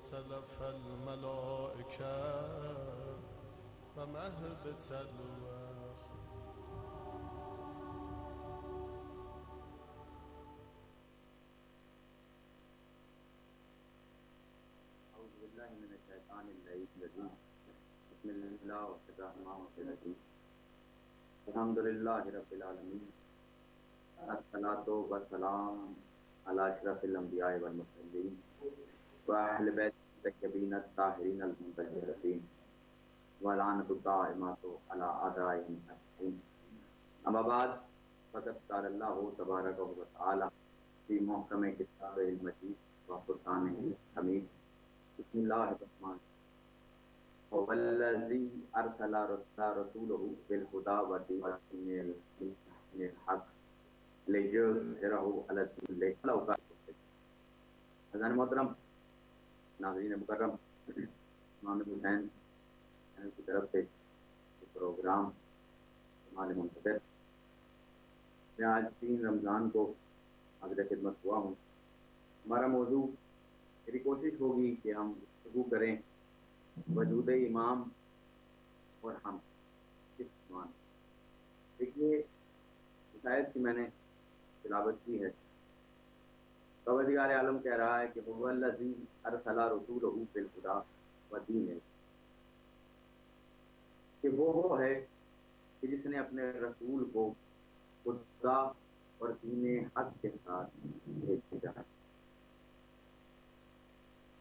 اختلف الملائكة ومهبت الوحي. اعوذ باللہ من الشیطان الرجیم. بسم اللہ الرحمن الرحیم. الحمد للہ رب العالمین. الصلاۃ والسلام علی اشرف الانبیاء والمرسلین واہل بیت الطیبین الطاہرین المطہرین ولعنۃ الدائمۃ علی اعدائهم اجمعین. اما بعد فقد قال اللہ تبارک و تعالی فی محکم کتابہ المجید و فرقانہ الحمید. بسم اللہ الرحمن الرحیم. هو الذی ارسل رسولہ بالہدی ودین الحق لیظہرہ علی الدین ولو کان. حضرات محترم، ناظرین مکرم، امام حسین کی طرف سے پروگرام مال منتظر، میں آج 3 رمضان کو حاضر خدمت ہوا ہوں. ہمارا موضوع، میری کوشش ہوگی کہ ہم گفتگو کریں وجود امام اور ہم کس ایمان. دیکھیے، اس آیت کی میں نے تلاوت کی ہے. پروردگار عالم کہہ رہا ہے کہ هو الذی ارسل رسولہ بالہدی ودین الحق، کہ وہ ہے کہ جس نے اپنے رسول کو خدا اور دین حق کے ساتھ بھیجا.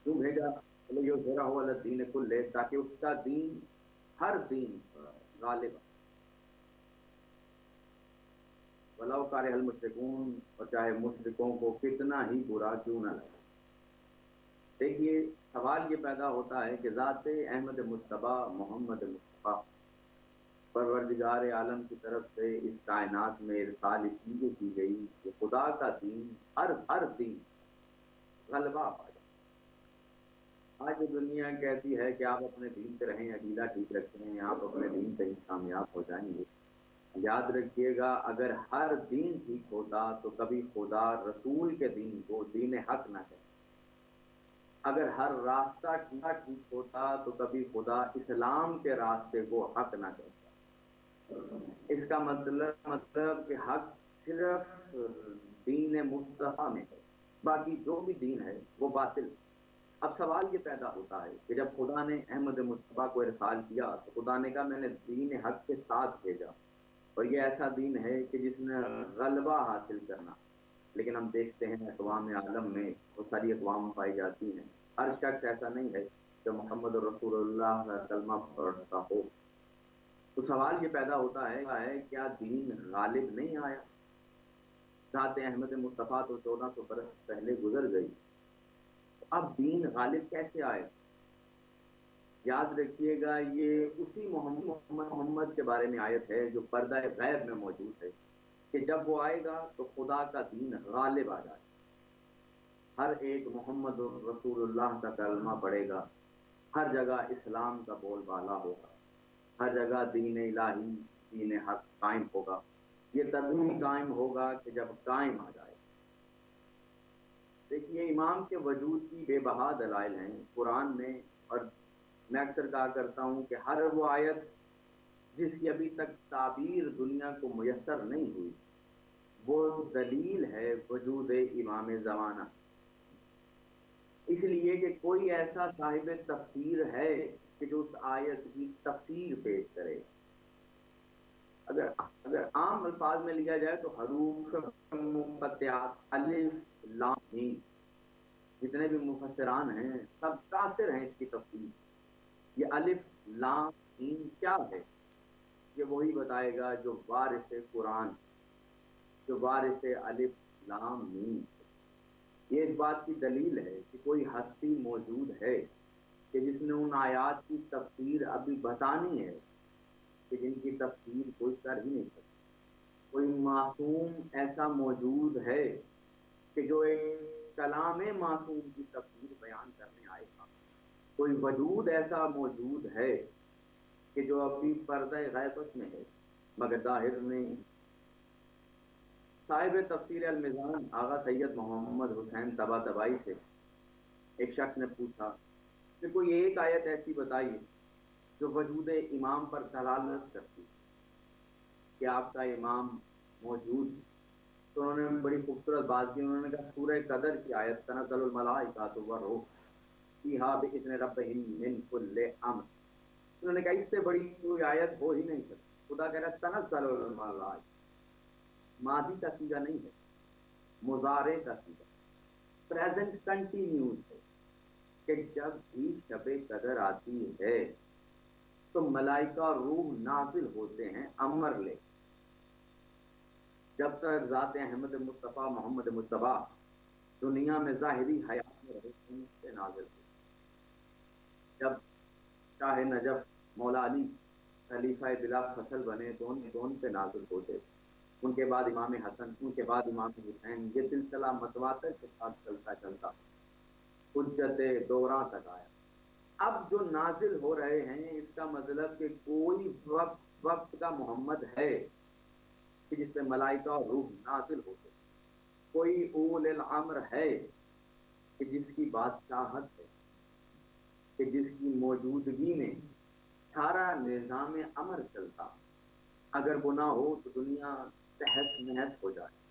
کیوں بھیجا؟ لیظہرہ علی الدین کلہ، تاکہ اس کا دین ہر دین پر غالب ہے. ولو کارہ المشرکون، اور چاہے مشرکوں کو کتنا ہی برا کیوں نہ لگے. دیکھیے، سوال یہ پیدا ہوتا ہے کہ ذات احمد مصطفیٰ محمد مصطفیٰ پروردگار عالم کی طرف سے اس کائنات میں ارسال اس لیے کی گئی کہ خدا کا دین ہر دین غلبہ پا جائے. آج یہ دنیا کہتی ہے کہ آپ اپنے دین پہ رہیں، عقیدہ ٹھیک رکھیں، آپ اپنے دین پہ ہی کامیاب ہو جائیں گے. یاد رکھیے گا، اگر ہر دین ٹھیک ہوتا تو کبھی خدا رسول کے دین کو دین حق نہ کہتا. اگر ہر راستہ ٹھیک ہوتا تو کبھی خدا اسلام کے راستے کو حق نہ کہتا. اس کا مطلب کہ حق صرف دین مصطفیٰ میں ہے، باقی جو بھی دین ہے وہ باطل. اب سوال یہ پیدا ہوتا ہے کہ جب خدا نے احمد مصطفیٰ کو ارسال کیا تو خدا نے کہا میں نے دین حق کے ساتھ بھیجا، اور یہ ایسا دین ہے کہ جس نے غلبہ حاصل کرنا. لیکن ہم دیکھتے ہیں اقوام عالم میں بہت ساری اقوام پائی جاتی ہیں، ہر شخص ایسا نہیں ہے جو محمد رسول اللہ کا کلمہ پڑھتا ہو. تو سوال یہ پیدا ہوتا ہے کیا دین غالب نہیں آیا؟ ذات احمد مصطفیٰ تو 1400 برس پہلے گزر گئی، اب دین غالب کیسے آئے؟ یاد رکھیے گا، یہ اسی محمد کے بارے میں آیت ہے جو پردہ غیب میں موجود ہے کہ جب وہ آئے گا تو خدا کا دین غالب آ جائے. ہر ایک محمد رسول اللہ کا کلمہ پڑھے گا، ہر جگہ اسلام کا بول بالا ہوگا، ہر جگہ دین الہی دین حق قائم ہوگا. یہ تبھی قائم ہوگا کہ جب قائم آ جائے. دیکھیے، امام کے وجود کی بے بہا دلائل ہیں قرآن میں، اور میں اکثر کہا کرتا ہوں کہ ہر وہ آیت جس کی ابھی تک تعبیر دنیا کو میسر نہیں ہوئی وہ دلیل ہے وجود امام زمانہ. اس لیے کہ کوئی ایسا صاحب تفسیر ہے کہ جو اس آیت کی تفسیر پیش کرے. اگر عام الفاظ میں لیا جائے تو حروف مقطعات الف لام میم، جتنے بھی مفسران ہیں سب قاصر ہیں اس کی تفسیر. یہ الف لام میم کیا ہے؟ یہ وہی بتائے گا جو وارث قرآن، جو وارث الف لام میم. یہ اس بات کی دلیل ہے کہ کوئی ہستی موجود ہے کہ جس نے ان آیات کی تفسیر ابھی بتانی ہے کہ جن کی تفسیر کوئی کر ہی نہیں سکتا. کوئی معصوم ایسا موجود ہے کہ جو ایک کلام معصوم کی تفسیر بیان کرنے آئے گا. کوئی وجود ایسا موجود ہے کہ جو ابھی پردہ غیبت میں ہے مگر ظاہر نہیں. صاحب تفسیر المیزان آغا سید محمد حسین طباطبائی سے ایک شخص نے پوچھا کہ کوئی ایک آیت ایسی بتائیے جو وجود امام پر دلالت کرتی کہ آپ کا امام موجود ہے۔ تو انہوں نے بڑی خوبصورت بات کی، انہوں نے کہا سورہ قدر کی آیت تنزل الملائکۃ والروح فیہا بإذن ربہم من کل امر، انہوں نے کہا اس سے بڑی کوئی آیت ہو ہی نہیں سکتی۔ خدا کہہ رہا ہے تنزل الملائکۃ، ماضی کا سیغہ نہیں ہے، مضارع کا سیغہ، پریزنٹ کنٹینیوس ہے، کہ جب بھی شب قدر آتی ہے تو ملائکہ اور روح نازل ہوتے ہیں امر لے۔ جب تک ذات احمد مصطفیٰ محمد مصطفیٰ دنیا میں ظاہری حیات میں رہے ان سے نازل ہوتے۔ جب شاہ نجف مولا علی خلیفہ بلا فصل بنے تو ان پہ نازل ہوتے، ان کے بعد امام حسن، ان کے بعد امام حسین، یہ سلسلہ متواتر کے ساتھ چلتا چلتا حجت دوراں تک آیا۔ اب جو نازل ہو رہے ہیں اس کا مطلب کہ کوئی وقت کا محمد ہے کہ جس سے ملائکہ اور روح نازل ہوتے، کوئی اول الامر ہے کہ جس کی بادشاہت ہے، کہ جس کی موجودگی میں سارا نظام امر چلتا، اگر وہ نہ ہو تو دنیا تحس نحس ہو جائے،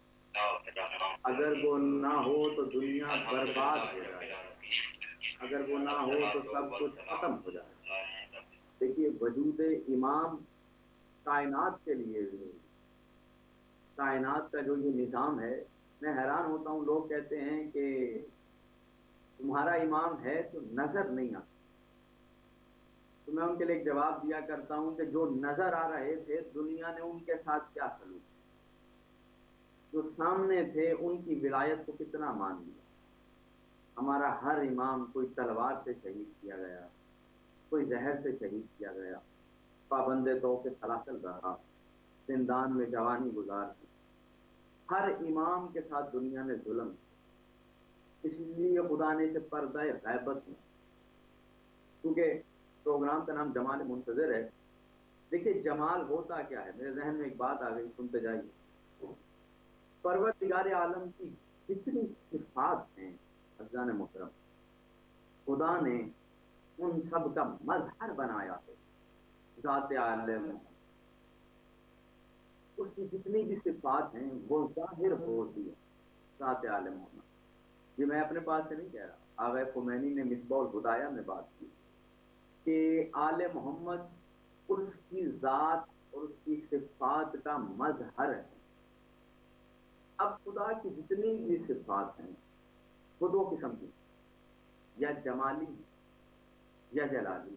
اگر وہ نہ ہو تو دنیا برباد ہو جائے، اگر وہ نہ ہو تو سب کچھ ختم ہو جائے۔ دیکھیے وجود امام کائنات کے لیے کائنات کا جو یہ نظام ہے، میں حیران ہوتا ہوں، لوگ کہتے ہیں کہ تمہارا امام ہے تو نظر نہیں آتا، تو میں ان کے لیے ایک جواب دیا کرتا ہوں کہ جو نظر آ رہے تھے دنیا نے ان کے ساتھ کیا سلوک، جو سامنے تھے ان کی ولایت کو کتنا مان لیا۔ ہمارا ہر امام کوئی تلوار سے شہید کیا گیا، کوئی زہر سے شہید کیا گیا، پابند توق سلاسل رہا، زندان میں جوانی گزار دی۔ ہر امام کے ساتھ دنیا نے ظلم کیا، اس لیے خدا نے اسے پردہ غیبت میں، کیونکہ پروگرام کا نام جمال منتظر ہے۔ دیکھیے جمال ہوتا کیا ہے، میرے ذہن میں ایک بات آ گئی، سنتے جائیے۔ پروردگار عالم کی جتنی صفات ہیں عزیزان محترم، خدا نے ان سب کا مظہر بنایا ہے ذات عالم، اس کی جتنی بھی صفات ہیں وہ ظاہر ہوتی ہیں ذات عالم ہونا۔ یہ میں اپنے پاس سے نہیں کہہ رہا، آغا خمینی نے مصباح الہدایہ میں بات کی کہ آل محمد اس کی ذات اور اس کی صفات کا مظہر ہے۔ اب خدا کی جتنی بھی صفات ہیں وہ دو قسم کی، یا جمالی یا جلالی،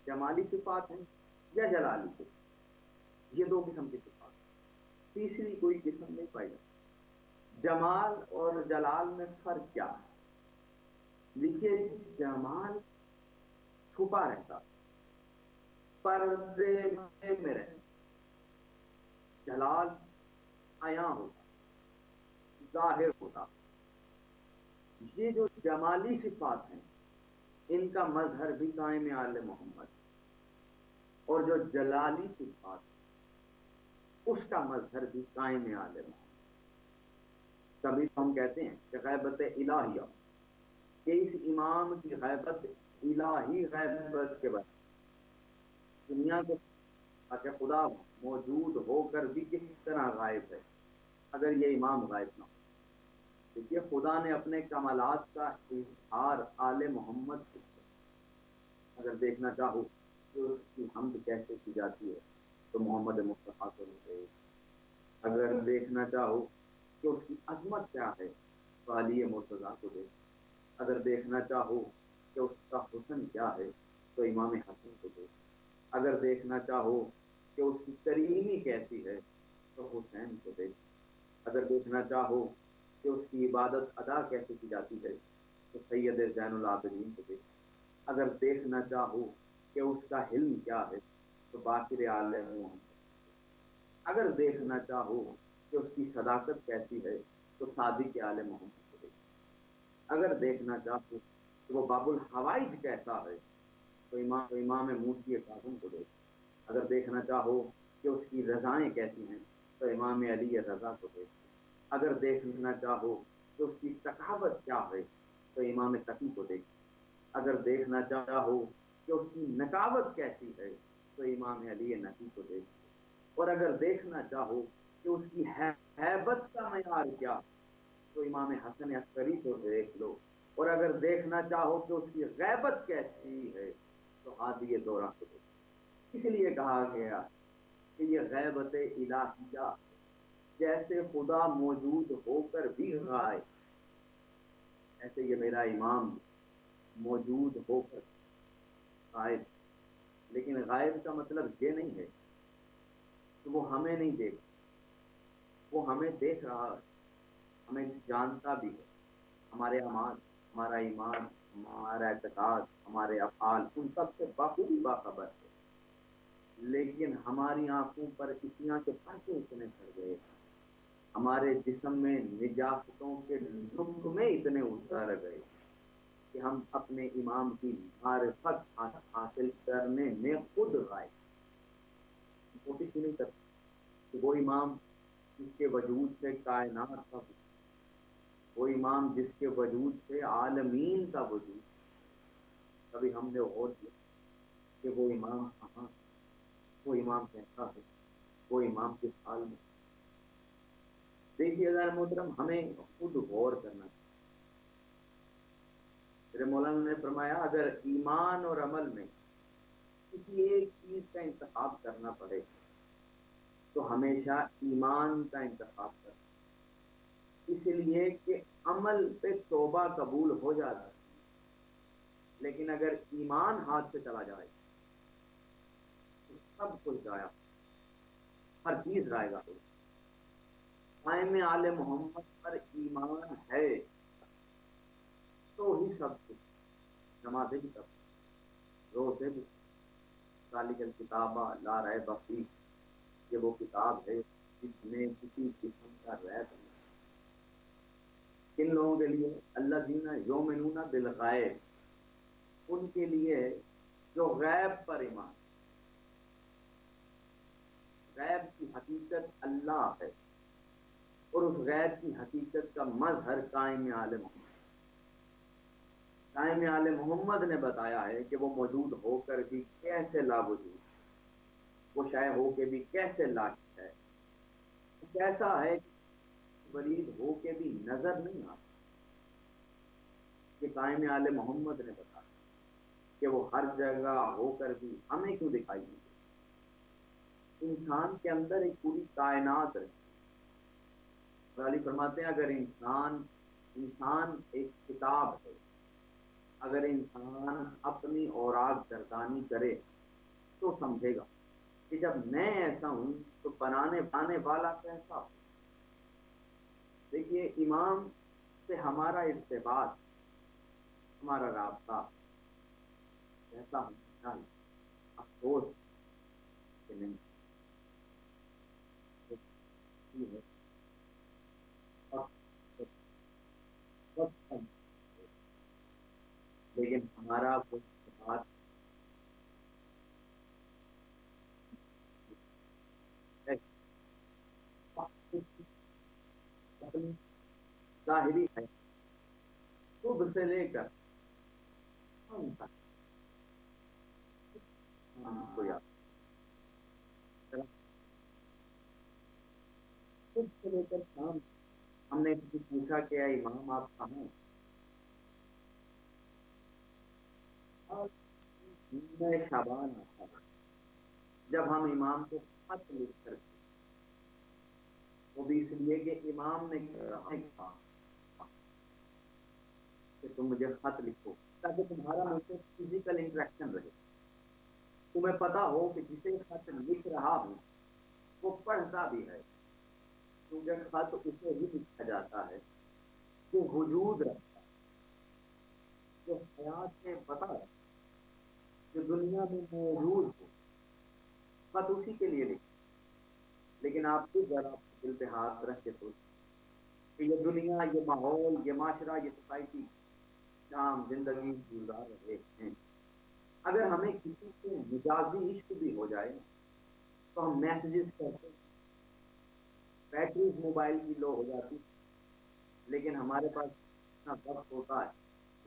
جمالی صفات ہیں یا جلالی صفات، یہ دو قسم کی صفات، تیسری کوئی قسم نہیں پائی جاتی۔ جمال اور جلال میں فرق کیا ہے؟ دیکھیے جمال چھپا رہتا، پردے میں رہتا، جلال عیاں ہوتا، ظاہر ہوتا۔ یہ جو جمالی صفات ہیں ان کا مظہر بھی قائم آل محمد، اور جو جلالی صفات اس کا مظہر بھی قائم آل محمد۔ کبھی تو ہم کہتے ہیں کہ غیبت الہیہ، کہ اس امام کی غیبت الہی غیبت کے بعد دنیا کو کہ خدا موجود ہو کر بھی کس طرح غائب ہے اگر یہ امام غائب نہ ہو۔ دیکھیے خدا نے اپنے کمالات کا اظہار آل محمد سے کیا۔ اگر دیکھنا چاہو کہ اس کی حمد کیسے کی جاتی ہے تو محمد مصطفیٰ کو دیکھ، اگر دیکھنا چاہو کہ اس کی عظمت کیا ہے تو علی مرتضیٰ کو دیکھ، اگر دیکھنا چاہو کہ اس کا حسن کیا ہے تو امام حسن کو دیکھ، اگر دیکھنا چاہو کہ اس کی کریمی کیسی ہے تو حسین کو دیکھ، اگر دیکھنا چاہو کہ اس کی عبادت ادا کیسے کی جاتی ہے تو سید زین العابدین کو دیکھ، اگر دیکھنا چاہو کہ اس کا حلم کیا ہے تو باقر عالم محمد، اگر دیکھنا چاہو کہ اس کی صداقت کیسی ہے تو صادق عالم محمد کو دیکھ، اگر دیکھنا چاہو کہ وہ باب الحوائج کیسا ہے تو امام موسی کاظم کو دیکھ، اگر دیکھنا چاہو کہ اس کی رضائیں کیسی ہیں تو امام علی رضا کو دیکھ، اگر دیکھنا چاہو کہ اس کی ثقافت کیا ہے تو امام تقی کو دیکھ، اگر دیکھنا چاہو کہ اس کی نکاوت کیسی ہے تو امام علی نقی کو دیکھ، اور اگر دیکھنا چاہو کہ اس کی ہیبت کا معیار کیا تو امام حسن عسکری کو دیکھ لو، اور اگر دیکھنا چاہو کہ اس کی غیبت کیسی ہے تو ہادی دورہ کو دیکھ۔ اس لیے کہا گیا کہ یہ غیبت الہیہ، جیسے خدا موجود ہو کر بھی غائب، ایسے یہ میرا امام موجود ہو کر غائب۔ لیکن غائب کا مطلب یہ نہیں ہے کہ وہ ہمیں نہیں دیکھ، وہ ہمیں دیکھ رہا ہے، ہمیں جانتا بھی ہے، ہمارے اعمال، ہمارا ایمان، ہمارا اعتقاد، ہمارے افعال، ان سب سے بخوبی باخبر ہے۔ لیکن ہماری آنکھوں پر اتنا کے پردے اتنے چڑھ گئے، ہمارے جسم میں نجاستوں کے لقمے اتنے اتر گئے کہ ہم اپنے امام کی معرفت حاصل کرنے میں خود غائب، کوشش ہی نہیں کرتے کہ وہ امام جس کے وجود سے کائنات کا وجود، وہ امام جس کے وجود سے عالمین کا وجود، کبھی ہم نے غور کیا کہ وہ امام کہاں، وہ امام کیسا ہے، وہ امام کس حال میں؟ دیکھیے غیر محترم، ہمیں خود غور کرنا چاہیے۔ میرے مولانا نے فرمایا اگر ایمان اور عمل میں کسی ایک چیز کا انتخاب کرنا پڑے تو ہمیشہ ایمان کا انتخاب کرنا، اس لیے کہ عمل پہ توبہ قبول ہو جاتا ہے، لیکن اگر ایمان ہاتھ سے چلا جائے تو سب کچھ ضائع، ہر چیز ضائع ہو۔ قائم آل محمد پر ایمان ہے تو ہی سب کچھ، نمازیں بھی سب، روزے بھی، ذالک الکتاب لا ریب فیہ، یہ وہ کتاب ہے جس میں کسی قسم کا ریب نہیں۔ کن لوگوں کے لیے؟ الذین یؤمنون بالغیب، ان کے لیے جو غیب پر ایمان، غیب کی حقیقت اللہ ہے، اور اس غیب کی حقیقت کا مظہر قائم آل محمد، قائم آل محمد نے بتایا ہے کہ وہ موجود ہو کر بھی کیسے لا وجود، وہ شائع ہو کے بھی کیسے لا ہے، کیسا ہے برید ہو کے بھی نظر نہیں آتا، کہ قائم آل محمد نے بتایا کہ وہ ہر جگہ ہو کر بھی ہمیں کیوں دکھائی نہیں دیتی۔ انسان کے اندر ایک پوری کائنات ہے، علی فرماتے ہیں اگر انسان ایک کتاب ہے، اگر انسان اپنی اوراق گردانی کرے تو سمجھے گا کہ جب میں ایسا ہوں تو بنانے والا کیسا ہو۔ دیکھیے امام سے ہمارا ارتباط، ہمارا رابطہ کیسا ہونا چاہیے؟ افسوس کہ نہیں ہے، لیکن ہمارا کوئی بات ظاہری ہے، خود سے لے کر کو یاد، خود سے لے کر شام، ہم نے کسی پوچھا کہ اے امام آپ کہاں ہیں؟ میں شابان آتا تھا جب ہم امام کو خط لکھ کر، وہ بھی اس لیے کہ امام نے کہا کہ تم مجھے خط لکھو تاکہ تمہارا مجھ سے فزیکل انٹریکشن رہے، تمہیں پتا ہو کہ جسے خط لکھ رہا ہوں وہ پڑھتا بھی ہے، کیونکہ خط اسے ہی لکھا جاتا ہے جو وجود رکھتا ہے، جو حیات میں پتا ہے، جو دنیا میں موجود ہو، خط اسی کے لیے لکھا۔ لیکن آپ کو ذرا دل پہ ہاتھ رکھ کے سوچ کہ یہ دنیا، یہ ماحول، یہ معاشرہ، یہ سوسائٹی جہاں ہم زندگی گزار رہے ہیں، اگر ہمیں کسی سے مجازی عشق بھی ہو جائے تو ہم میسیجز کرتے ہیں، بیٹریز موبائل کی لو ہو جاتی، لیکن ہمارے پاس اتنا وقت ہوتا ہے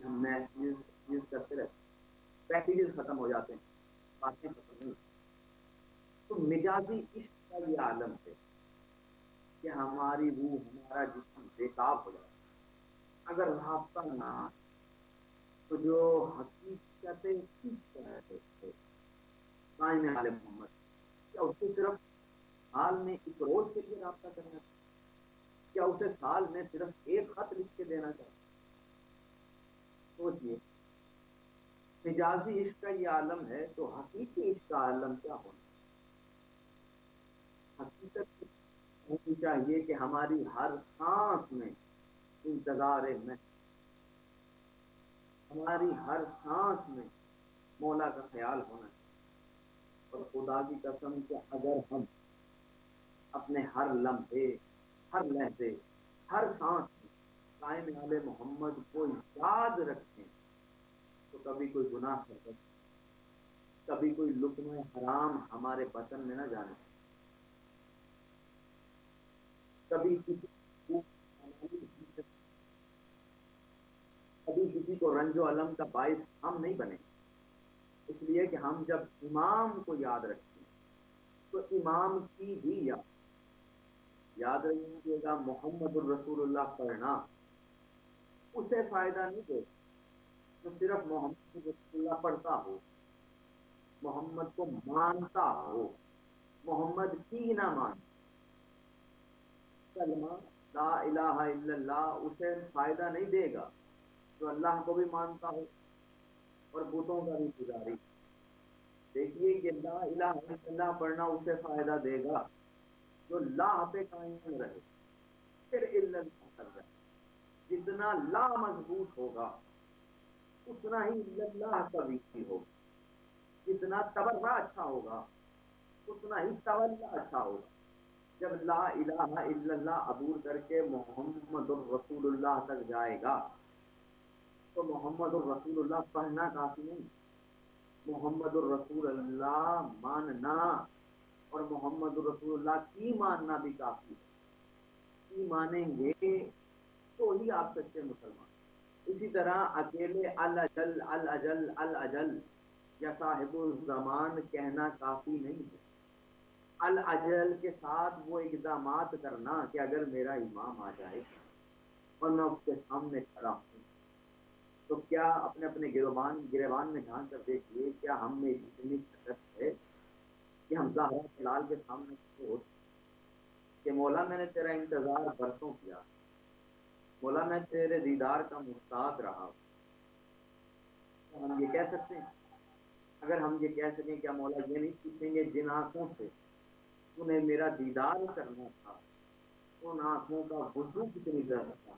ہم میسیج کرتے رہتے ہیں، پیکیجز ختم ہو جاتے ہیں، باتیں ختم نہیں ہوتی۔ تو مجازی عشق کا یہ عالم ہے کہ ہماری روح ہمارا جسم بےتاب ہو جاتا ہے اگر رابطہ نہ آئے۔ تو جو حقیقت قائم حال محمد، کیا اس کو صرف سال میں ایک روز کے لیے رابطہ کرنا چاہیے؟ کیا اسے سال میں صرف ایک خط لکھ کے دینا چاہیے؟ سوچئے، مجازی عشق کا یہ عالم ہے تو حقیقی عشق کا عالم کیا ہونا؟ حقیقت ہونی چاہیے کہ ہماری ہر سانس میں انتظار میں، ہماری ہر سانس میں مولا کا خیال ہونا چاہیے۔ اور خدا کی قسم کہ اگر ہم اپنے ہر لمحے، ہر لہجے، ہر سانس میں قائم حال محمد کو یاد رکھیں تو کبھی کوئی گناہ کر سکتے، کبھی کوئی لقمہ حرام ہمارے بطن میں نہ جانے، کبھی کسی کو رنج و علم کا باعث ہم نہیں بنے۔ اس لیے کہ ہم جب امام کو یاد رکھتے ہیں تو امام کی بھی یاد رکھیے گا، محمد الرسول اللہ پڑھنا اسے فائدہ نہیں دے تو صرف محمد رسول اللہ پڑھتا ہو، محمد کو مانتا ہو، محمد کی نہ مان کلمہ لا الہ الا اللہ اسے فائدہ نہیں دے گا جو اللہ کو بھی مانتا ہو اور بتوں کا بھی پجاری۔ دیکھیے کہ لا الہ الا اللہ پڑھنا اسے فائدہ دے گا جو لا پہ قائم رہے، پھر الا اللہ کر رہے۔ جتنا لا مضبوط ہوگا اتنا ہی الا اللہ کا بھی ہوگا، جتنا تبرہ اچھا ہوگا اتنا ہی تولا اچھا ہوگا۔ جب لا الہ الا اللہ عبور کر کے محمد الرسول اللہ تک جائے گا تو محمد الرسول اللہ پڑھنا کافی نہیں، محمد الرسول اللہ ماننا اور محمد الرسول اللہ کی ماننا بھی کافی ہے۔ کی مانیں گے تو ہی آپ سچے مسلمان۔ اسی طرح اکیلے الاجل الاجل الاجل یا صاحب الزمان کہنا کافی نہیں ہے، الاجل کے ساتھ وہ اقدامات کرنا کہ اگر میرا امام آ جائے اور میں اس کے سامنے کھڑا ہوں تو کیا اپنے اپنے گریبان میں جھانک کر دیکھیے، کیا ہم میں اتنی طاقت ہے کہ ہم زہرا جلال کے سامنے کھڑے ہو کہ مولا میں نے تیرا انتظار برسوں کیا، مولا میں تیرے دیدار کا محتاج رہا۔ ہم یہ کہہ سکتے ہیں؟ اگر ہم یہ کہہ سکیں کیا مولا یہ نہیں پوچھیں گے جن آنکھوں سے انہیں میرا دیدار کرنا تھا ان آنکھوں کا وضو کتنی درد تھا،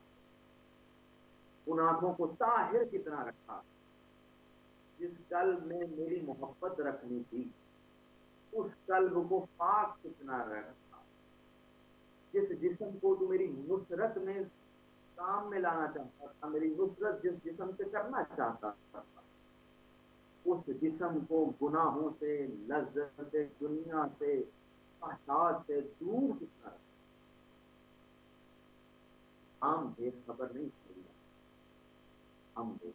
ان آنکھوں کو طاہر کتنا رکھا، جس قلب میں میری محبت رکھنی تھی اس قلب کو پاک کتنا رکھا، جس جسم کو تو میری نصرت میں کام میں لانا چاہتا تھا، میری نصرت جس جسم سے کرنا چاہتا تھا اس جسم کو گناہوں سے، لذت دنیا سے، فحشات سے دور کتنا رکھا۔ ہم بے خبر نہیں تھے، ہم بے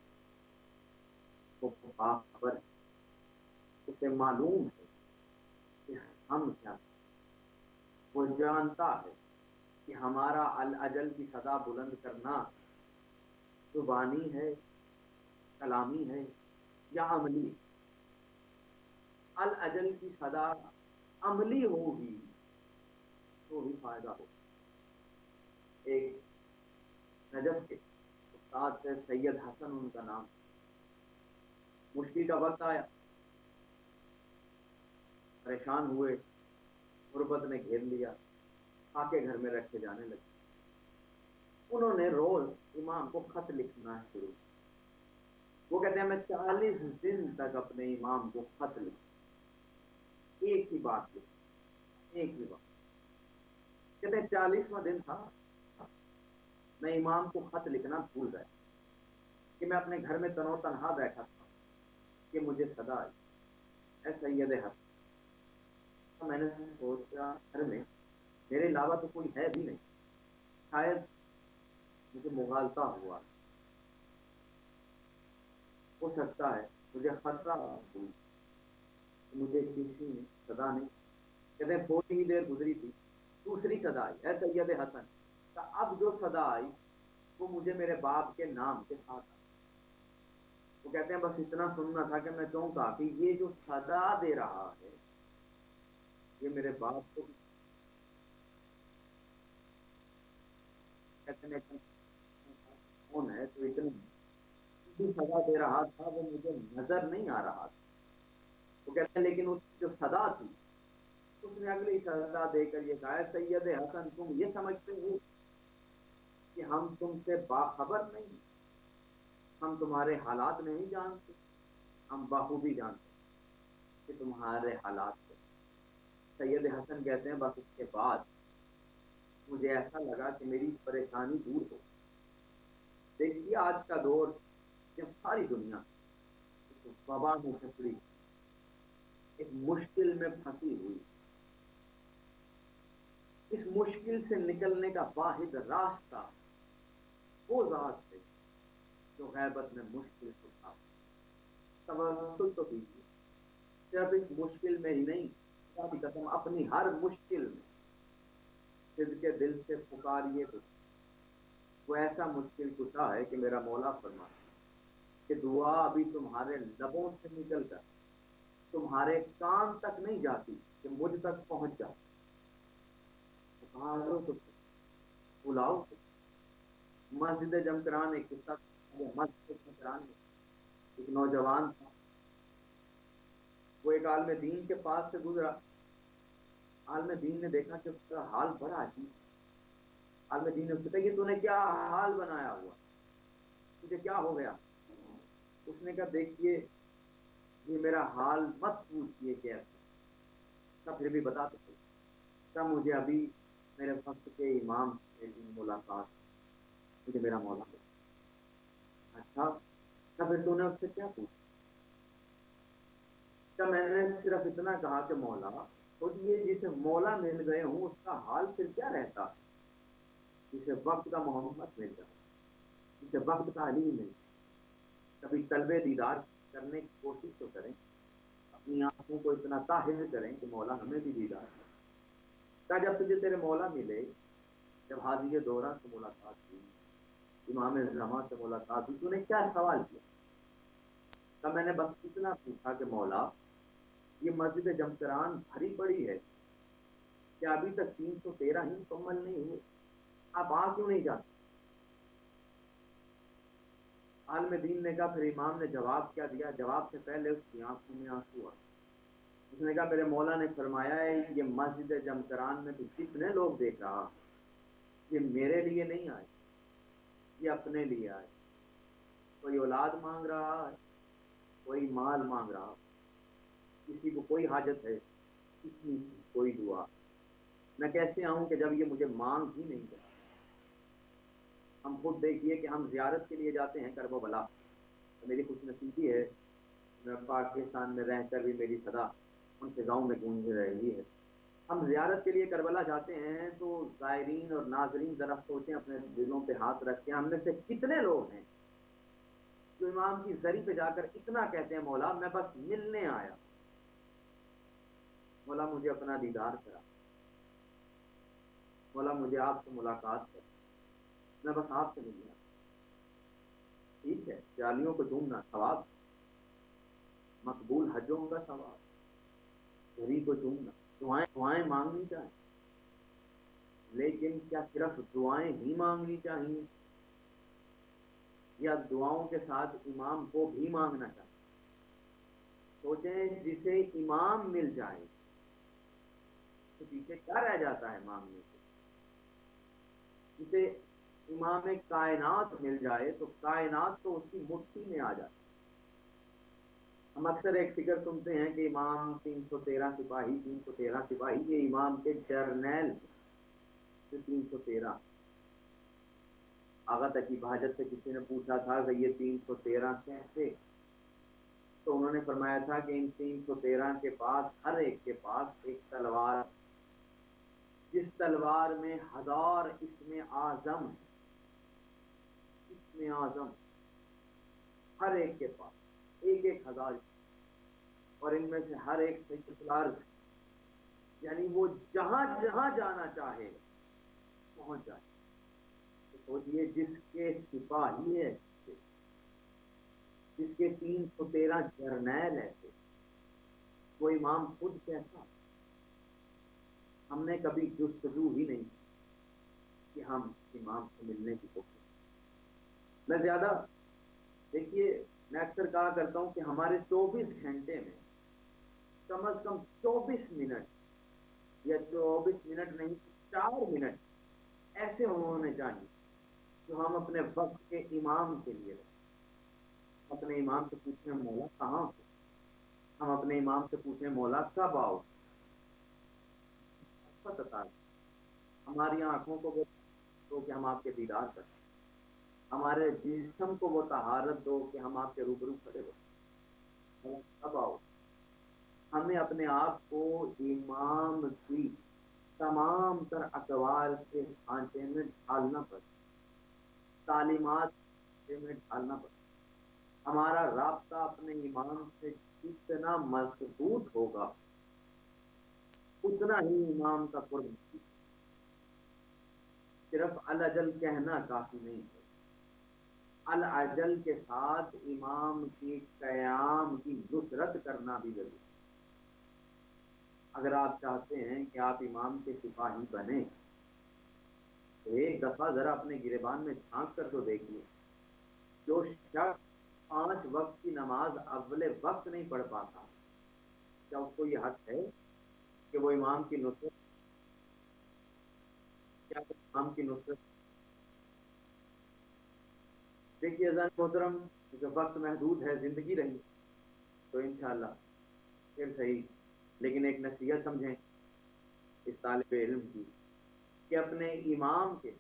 خبر، اسے معلوم ہے کہ ہم کیا، وہ جانتا ہے کہ ہمارا الاجل کی صدا بلند کرنا زبانی ہے، کلامی ہے یا عملی۔ الاجل کی صدا عملی ہوگی تو بھی فائدہ ہو۔ ایک نجف کے استاد سے سید حسن ان کا نام، مشکل کا وقت آیا، پریشان ہوئے، غربت نے گھیر لیا، خاکے گھر میں رکھے جانے لگے۔ انہوں نے روز امام کو خط لکھنا شروع کیا۔ وہ کہتے ہیں میں 40 دن تک اپنے امام کو خط لکھا، ایک ہی بات لکھی، ایک ہی بات۔ کہتے ہیں 40واں دن تھا، میں امام کو خط لکھنا بھول گیا کہ میں اپنے گھر میں تنو تنہا بیٹھا تھا کہ مجھے صدا آئی، اے سید حسن۔ میں نے سوچا گھر میں میرے علاوہ تو کوئی ہے بھی نہیں، شاید مجھے مغالطہ ہوا۔ ہو سکتا ہے مجھے خطرہ ہوئی، مجھے کسی نے صدا نہیں، کہتے ہیں تھوڑی ہی دیر گزری تھی، دوسری صدا آئی، اے سید حسن، اب جو صدا آئی وہ مجھے میرے باپ کے نام کے ساتھ آئی۔ وہ کہتے ہیں بس اتنا سننا تھا کہ میں چونکا کہ یہ جو صدا دے رہا ہے یہ میرے باپ کو کہتے ہیں کون ہے تو اتنی صدا دے رہا تھا وہ مجھے نظر نہیں آ رہا تھا۔ وہ کہتے ہیں لیکن اس کی جو صدا تھی اس نے اگلی سزا دے کر یہ کہا ہے سید حسن تم یہ سمجھتے ہو کہ ہم تم سے باخبر نہیں، ہم تمہارے حالات نہیں جانتے، ہم بخوبی جانتے ہیں کہ تمہارے حالات سے۔ سید حسن کہتے ہیں بس اس کے بعد مجھے ایسا لگا کہ میری پریشانی دور ہو۔ دیکھیے آج کا دور جب ساری دنیا وبا میں پھنسی، ایک مشکل میں پھنسی ہوئی، اس مشکل سے نکلنے کا واحد راستہ وہ ذات ہے جو غیبت میں مشکل کو تھا۔ توسل تو کیجیے، صرف اس مشکل میں ہی نہیں، خدا کی قسم اپنی ہر مشکل میں دل کے دل سے پکاریے تو وہ ایسا مشکل کشا ہے کہ میرا مولا فرماتا ہے کہ دعا ابھی تمہارے لبوں سے نکل کر تمہارے کان تک نہیں جاتی کہ مجھ تک پہنچ جاتی، پکارو تو بلاؤ تو۔ مسجد جمکران ایک قصہ، مسجد جمکران میں ایک نوجوان تھا، وہ ایک عالم دین کے پاس سے گزرا، عالم دین نے دیکھا کہ اس کا حال بڑا عجیب، عالم دین نے اس سے کہا یہ تو نے کیا حال بنایا ہوا، تجھے کیا ہو گیا؟ اس نے کہا دیکھیے یہ میرا حال مت پوچھئے کیسے، تب پھر بھی بتا تو صحیح، تب مجھے ابھی میرے وقت کے امام سے ملاقات، مجھے میرا مولا ملا۔ اچھا تب پھر تو نے اس سے کیا پوچھا؟ تب میں نے صرف اتنا کہا کہ مولا خود یہ جسے مولا مل گئے ہوں اس کا حال پھر کیا رہتا، جسے وقت کا محمد مل جائے، جسے وقت کا علی مل جائے، کبھی طلب دیدار کرنے کی کوشش تو کریں، اپنی آنکھوں کو اتنا طاہر کریں کہ مولا ہمیں بھی دیدار کرے۔ کہا جب تجھے تیرے مولا ملے، جب حاجی دورہ سے ملاقات ہوئی، امام زمان سے ملاقات ہوئی، تو نے کیا سوال کیا؟ تب میں نے بس اتنا پوچھا کہ مولا یہ مسجد جمکران بھری پڑی ہے، کیا ابھی تک 313 ہی مکمل نہیں ہوئے، آپ آ کیوں نہیں جاتے؟ عالم دین نے کہا، پھر امام نے جواب کیا دیا، جواب سے پہلے اس کی آنکھوں میں آنسو آئے۔ اس نے کہا میرے مولا نے فرمایا ہے یہ مسجد جمکران میں تو جتنے لوگ دیکھ رہا یہ میرے لیے نہیں آئے، یہ اپنے لیے آئے، کوئی اولاد مانگ رہا ہے، کوئی مال مانگ رہا، کسی کو کوئی حاجت ہے، کسی کی کوئی دعا۔ میں کیسے آؤں کہ جب یہ مجھے مانگ ہی نہیں کرتا؟ ہم خود دیکھیے کہ ہم زیارت کے لیے جاتے ہیں کرب و بلا، میری خوش نصیبی ہے میں پاکستان میں رہ کر بھی میری صدا ان فضاؤں میں گونج رہی ہے۔ ہم زیارت کے لیے کربلا جاتے ہیں تو زائرین اور ناظرین ذرا سوچیں، اپنے دلوں پہ ہاتھ رکھ کے ہم میں سے کتنے لوگ ہیں جو امام کی زری پہ جا کر اتنا کہتے ہیں مولا میں بس ملنے آیا، مولا مجھے اپنا دیدار کرا، مولا مجھے آپ سے ملاقات کر، میں بس آپ سے ملنا۔ ٹھیک ہے جالیوں کو ڈھونڈنا ثواب، مقبول حجوں کا ثواب، گھری کو ڈھونڈنا، دعائیں مانگنی چاہیے، لیکن کیا صرف دعائیں ہی مانگنی چاہیے یا دعاؤں کے ساتھ امام کو بھی مانگنا چاہیے؟ سوچیں جسے امام مل جائے تو پیچھے کیا رہ جاتا ہے مانگنے سے؟ جسے امام کائنات مل جائے تو کائنات تو اس کی مٹھی میں آ جاتی۔ ہم اکثر ایک فکر سنتے ہیں کہ امام 313 سپاہی 313 سپاہی، یہ امام کے جرنیل 313۔ آغا تقی بہاجت سے کسی نے پوچھا تھا کہ یہ 313 کیسے، تو انہوں نے فرمایا تھا کہ ان 313 کے پاس ہر ایک کے پاس ایک تلوار، جس تلوار میں 1000 اسم اعظم، اسم اعظم ہر ایک کے پاس، 1,000 اور ان میں سے ہر ایک سید الارض، یعنی وہ جہاں جہاں جانا چاہے پہنچ جائے۔ تو سوچئے جس کے سپاہی ہے، جس کے 313 جرنیل ایسے، وہ امام خود کیسا؟ ہم نے کبھی جستجو ہی نہیں کہ ہم امام سے ملنے کی کوشش۔ میں زیادہ دیکھیے، میں اکثر کہا کرتا ہوں کہ ہمارے 24 گھنٹے میں کم از کم 24 منٹ یا 24 منٹ نہیں 4 منٹ ایسے ہونے چاہیے جو ہم اپنے وقت کے امام کے لیے رکھیں۔ اپنے امام سے پوچھیں مولا کہاں ہو، ہم اپنے امام سے پوچھیں مولا کب آؤ، ہماری آنکھوں کو وہ دو کہ ہم آپ کے دیدار کریں، ہمارے جسم کو وہ طہارت دو کہ ہم آپ کے روبرو کھڑے ہو، کب آؤ۔ ہمیں اپنے آپ کو امام کی تمام تر اقوال کے ڈھانچے میں ڈھالنا پڑے، تعلیمات میں ڈھالنا پڑے۔ ہمارا رابطہ اپنے امام سے جتنا مضبوط ہوگا اتنا ہی امام کا قرب۔ صرف الاجل کہنا کافی نہیں ہے، الاجل کے ساتھ امام کی قیام کی نصرت کرنا بھی ضروری ہے۔ اگر آپ چاہتے ہیں کہ آپ امام کے سپاہی بنیں تو ایک دفعہ ذرا اپنے گریبان میں جھانک کر تو دیکھیے، جو شخص 5 وقت کی نماز اول وقت نہیں پڑھ پاتا، کیا اس کو یہ حق ہے کہ وہ امام کی نصرت، کیا امام کی نصرت؟ دیکھیے عزیز محترم، جو وقت محدود ہے، زندگی رہی تو انشاءاللہ پھر صحیح، لیکن ایک نصیحت سمجھیں اس طالب علم کی کہ اپنے امام کے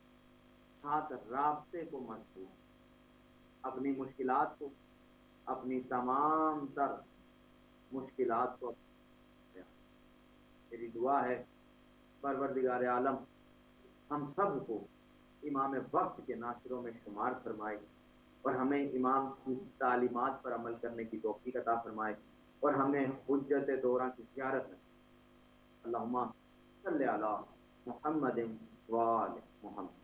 ساتھ رابطے کو مضبوط، اپنی مشکلات کو، اپنی تمام تر مشکلات کو، میری دعا ہے پروردگار عالم ہم سب کو امام وقت کے ناصروں میں شمار فرمائے اور ہمیں امام کی تعلیمات پر عمل کرنے کی توفیق عطا فرمائے اور ہمیں حجت دورہ کی زیارت میں اللہم صلی علی محمد وآل محمد۔